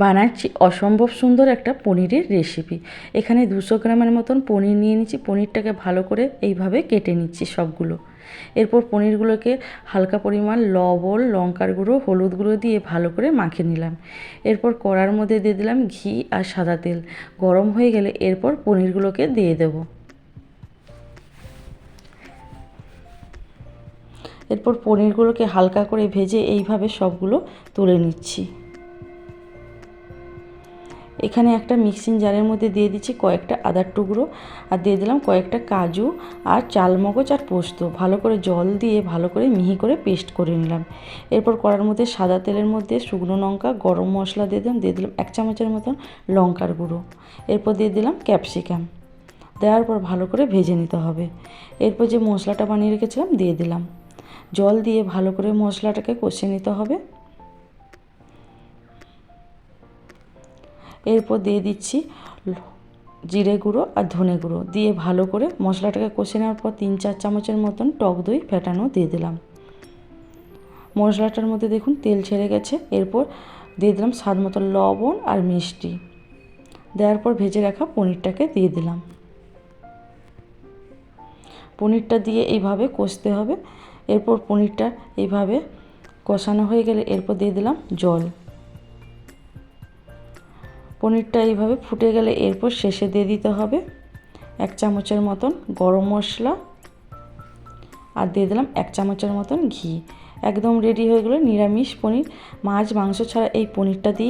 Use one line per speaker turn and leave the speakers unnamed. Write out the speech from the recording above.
বানাচ্ছি অসম্ভব সুন্দর একটা পনিরের রেসিপি। এখানে 200 গ্রামের মতন পনির নিয়ে নিচ্ছি। পনিরটাকে ভালো করে এইভাবে কেটে নিচ্ছি সবগুলো। এরপর পনিরগুলোকে হালকা পরিমাণ লবণ, লঙ্কার গুঁড়ো, হলুদ গুঁড়ো দিয়ে ভালো করে মাখিয়ে নিলাম। এরপর কড়ার মধ্যে দিয়ে দিলাম ঘি আর সাদা তেল। গরম হয়ে গেলে এরপর পনিরগুলোকে দিয়ে দেব। এরপর পনিরগুলোকে হালকা করে ভেজে এইভাবে সবগুলো তুলে নিচ্ছি। এখানে একটা মিক্সিং জারের মধ্যে দিয়ে দিচ্ছি কয়েকটা আদার টুকরো, আর দিয়ে দিলাম কয়েকটা কাজু আর চালমগজ আর পোস্ত। ভালো করে জল দিয়ে ভালো করে মিহি করে পেস্ট করে নিলাম। এরপর কড়ার মধ্যে সাদা তেলের মধ্যে শুকনো লঙ্কা, গরম মশলা দিয়ে দিলাম 1 চামচের মতন লঙ্কার গুঁড়ো। এরপর দিয়ে দিলাম ক্যাপসিকাম। দেওয়ার পর ভালো করে ভেজে নিতে হবে। এরপর যে মশলাটা বানিয়ে রেখেছিলাম দিয়ে দিলাম। জল দিয়ে ভালো করে মশলাটাকে কষিয়ে নিতে হবে। এরপর দিয়ে দিচ্ছি জিরে গুঁড়ো আর ধনে গুঁড়ো দিয়ে ভালো করে মশলাটাকে কষিয়ে নেওয়ার পর 3-4 চামচের মতন টক দই ফেটানো দিয়ে দিলাম। মশলাটার মধ্যে দেখুন তেল ছেড়ে গেছে। এরপর দিয়ে দিলাম স্বাদ মতো লবণ আর মিষ্টি। দেওয়ার পর ভেজে রাখা পনিরটাকে দিয়ে দিলাম। পনিরটা দিয়ে এইভাবে কষতে হবে। এরপর পনিরটা এইভাবে কষানো হয়ে গেলে এরপর দিয়ে দিলাম জল। পনিরটা এইভাবে ফুটে গেলে এরপর শেষে দিয়ে দিতে হবে 1 চামচের মতন গরম মশলা, আর দিয়ে দিলাম 1 চামচের মতন ঘি। একদম রেডি হয়ে গেল নিরামিষ পনির। মাছ মাংস ছাড়া এই পনিরটা দিয়ে